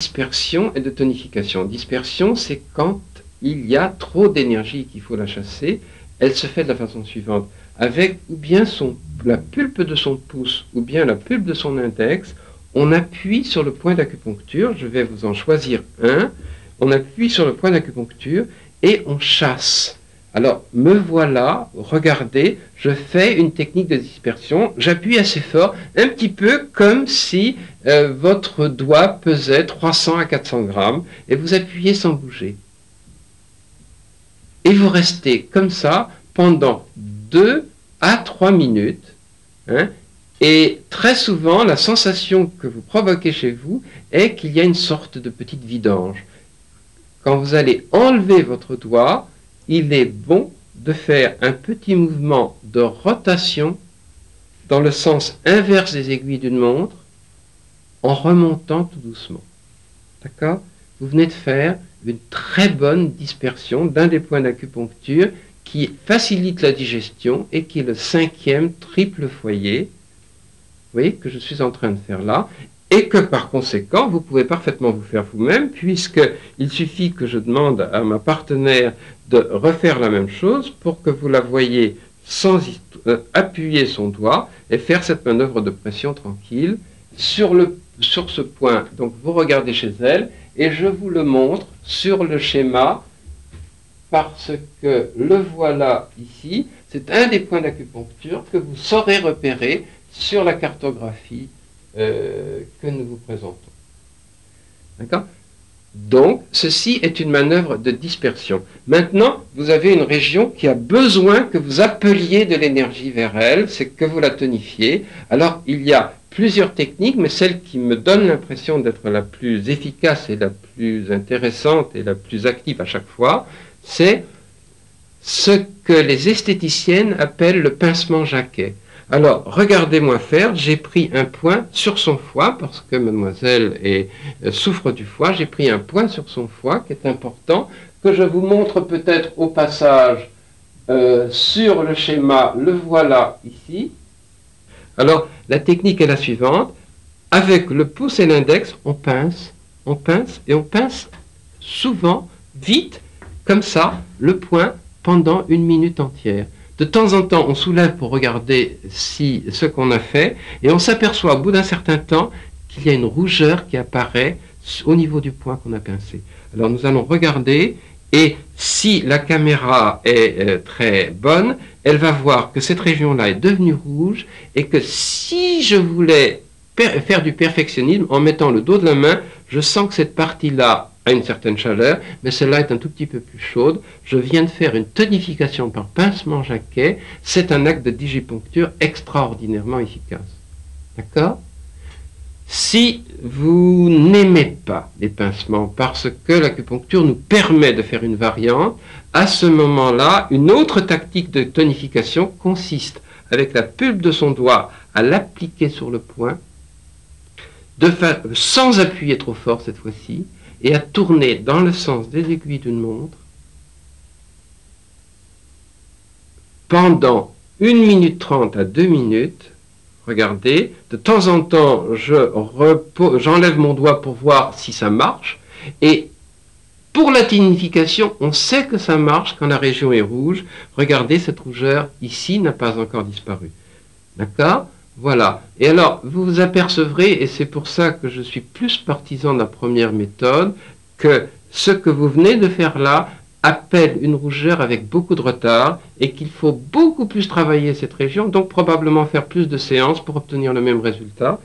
Dispersion et de tonification. Dispersion, c'est quand il y a trop d'énergie qu'il faut la chasser. Elle se fait de la façon suivante. Avec ou bien la pulpe de son pouce ou bien la pulpe de son index, on appuie sur le point d'acupuncture. Je vais vous en choisir un. On appuie sur le point d'acupuncture et on chasse. Alors, me voilà, regardez, je fais une technique de dispersion, j'appuie assez fort, un petit peu comme si votre doigt pesait 300 à 400 grammes, et vous appuyez sans bouger. Et vous restez comme ça pendant 2 à 3 minutes, hein, et très souvent, la sensation que vous provoquez chez vous est qu'il y a une sorte de petite vidange. Quand vous allez enlever votre doigt, il est bon de faire un petit mouvement de rotation dans le sens inverse des aiguilles d'une montre en remontant tout doucement. D'accord? Vous venez de faire une très bonne dispersion d'un des points d'acupuncture qui facilite la digestion et qui est le 5e triple foyer, vous voyez, que je suis en train de faire là. Et que par conséquent, vous pouvez parfaitement vous faire vous-même, puisqu'il suffit que je demande à ma partenaire de refaire la même chose pour que vous la voyez sans appuyer son doigt et faire cette manœuvre de pression tranquille sur ce point. Donc vous regardez chez elle et je vous le montre sur le schéma parce que le voilà ici. C'est un des points d'acupuncture que vous saurez repérer sur la cartographie que nous vous présentons. D'accord? Donc, ceci est une manœuvre de dispersion. Maintenant, vous avez une région qui a besoin que vous appeliez de l'énergie vers elle, c'est que vous la tonifiez. Alors, il y a plusieurs techniques, mais celle qui me donne l'impression d'être la plus efficace et la plus intéressante et la plus active à chaque fois, c'est ce que les esthéticiennes appellent le pincement jaquet. Alors, regardez-moi faire, j'ai pris un point sur son foie, parce que mademoiselle souffre du foie, j'ai pris un point sur son foie qui est important, que je vous montre peut-être au passage sur le schéma, le voilà ici. Alors, la technique est la suivante, avec le pouce et l'index, on pince, et on pince souvent, vite, comme ça, le point pendant 1 minute entière. De temps en temps, on soulève pour regarder ce qu'on a fait, et on s'aperçoit au bout d'un certain temps qu'il y a une rougeur qui apparaît au niveau du point qu'on a pincé. Alors nous allons regarder, et si la caméra est très bonne, elle va voir que cette région-là est devenue rouge, et que si je voulais faire du perfectionnisme, en mettant le dos de la main, je sens que cette partie-là a une certaine chaleur, mais celle-là est un tout petit peu plus chaude. Je viens de faire une tonification par pincement jaquet. C'est un acte de digipuncture extraordinairement efficace. D'accord? Si vous n'aimez pas les pincements parce que l'acupuncture nous permet de faire une variante, à ce moment-là, une autre tactique de tonification consiste, avec la pulpe de son doigt, à l'appliquer sur le point, sans appuyer trop fort cette fois-ci, et à tourner dans le sens des aiguilles d'une montre pendant 1 minute 30 à 2 minutes. Regardez, de temps en temps, j'enlève mon doigt pour voir si ça marche. Et pour la tonification, on sait que ça marche quand la région est rouge. Regardez, cette rougeur ici n'a pas encore disparu. D'accord ? Voilà. Et alors, vous vous apercevrez, et c'est pour ça que je suis plus partisan de la première méthode, que ce que vous venez de faire là appelle une rougeur avec beaucoup de retard et qu'il faut beaucoup plus travailler cette région, donc probablement faire plus de séances pour obtenir le même résultat.